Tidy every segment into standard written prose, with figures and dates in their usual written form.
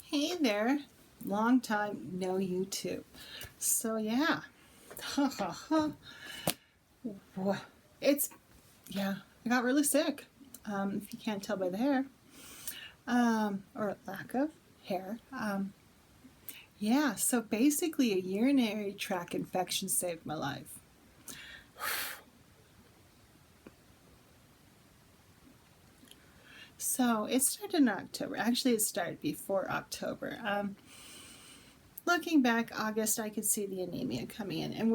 Hey there, long time no YouTube. So yeah, it's I got really sick. If you can't tell by the hair, or lack of hair. Yeah, so basically a urinary tract infection saved my life. So it started in October. Actually, it started before October. Looking back, August, I could see the anemia coming in, and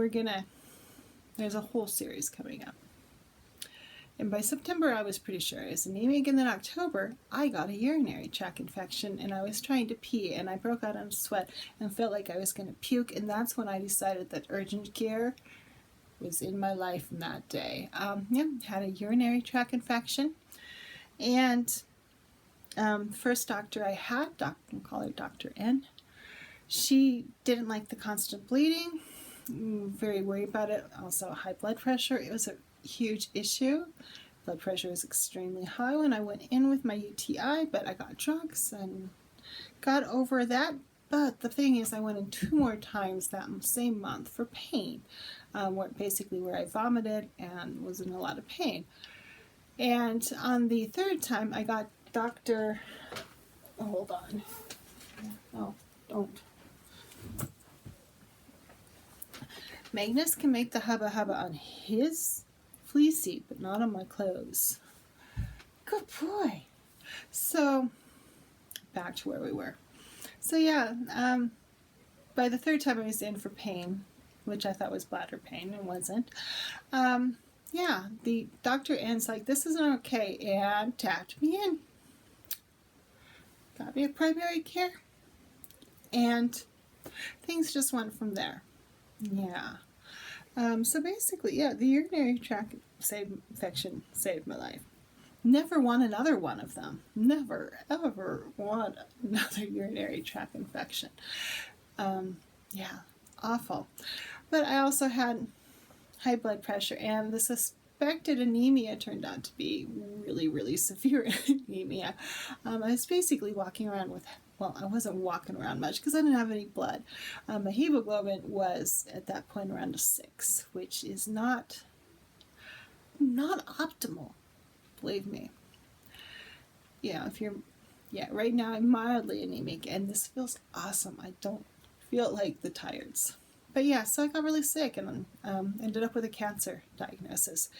there's a whole series coming up. And by September, I was pretty sure it was anemic. And then October, I got a urinary tract infection, and I was trying to pee, and I broke out in sweat and felt like I was going to puke. And that's when I decided that urgent care was in my life in that day. Had a urinary tract infection. And first doctor I had, we'll call her Dr. N, she didn't like the constant bleeding, very worried about it. Also high blood pressure. It was a huge issue. Blood pressure was extremely high when I went in with my UTI, but I got drugs and got over that. But the thing is, I went in 2 more times that same month for pain, where I vomited and was in a lot of pain. And on the 3rd time, I got Dr. Hold on. Oh, don't. Magnus can make the hubba hubba on his flea seat, but not on my clothes. Good boy. So, back to where we were. So yeah, by the 3rd time I was in for pain, which I thought was bladder pain and wasn't. The Dr. N's like, this isn't okay, and tapped me in. Got me a primary care. And things just went from there. Yeah. So basically, the urinary tract infection saved my life. Never want another one of them. Never, ever want another urinary tract infection. Awful. But I also had high blood pressure, and the suspected anemia turned out to be really, really severe anemia. I was basically walking around I wasn't walking around much because I didn't have any blood. My hemoglobin was at that point around a 6, which is not optimal, believe me. Right now I'm mildly anemic, and this feels awesome. I don't feel like the tired's. But so I got really sick and ended up with a cancer diagnosis.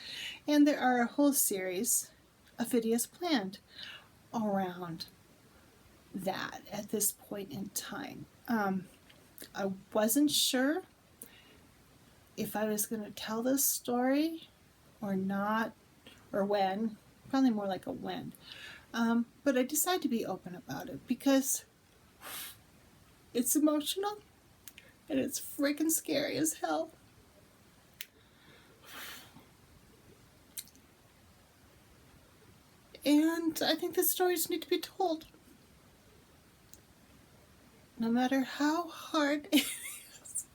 And there are a whole series of videos planned around that at this point in time. I wasn't sure if I was going to tell this story or not, or when, probably more like a when. But I decided to be open about it because it's emotional and it's freaking scary as hell. And I think the stories need to be told. No matter how hard it is.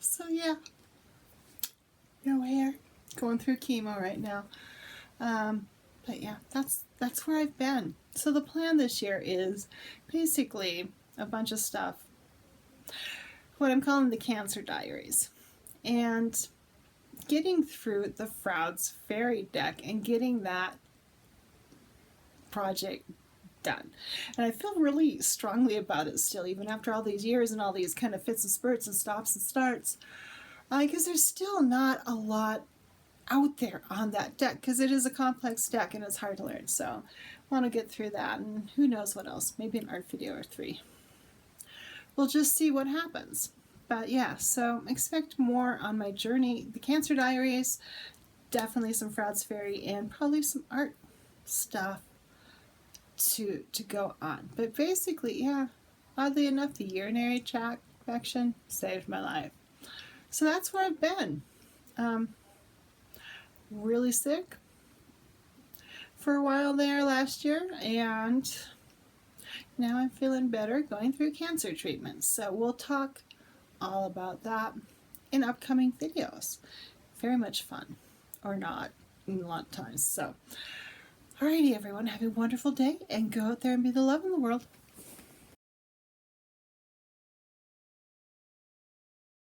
So no hair, going through chemo right now. But that's where I've been. So the plan this year is basically a bunch of stuff, what I'm calling the cancer diaries, and getting through the Froude's Fairy deck and getting that project done. And I feel really strongly about it still, even after all these years and all these kind of fits and spurts and stops and starts, because there's still not a lot out there on that deck, because it is a complex deck and it's hard to learn. So I want to get through that, and who knows what else, maybe an art video or 3. We'll just see what happens. But so expect more on my journey, the cancer diaries, definitely some Froude's Fairy, and probably some art stuff to go on. But basically, oddly enough, the urinary tract infection saved my life. So that's where I've been. Really sick for a while there last year, and now I'm feeling better, going through cancer treatments. So we'll talk all about that in upcoming videos. Very much fun, or not, in a lot of times. So alrighty, everyone, have a wonderful day, and go out there and be the love in the world.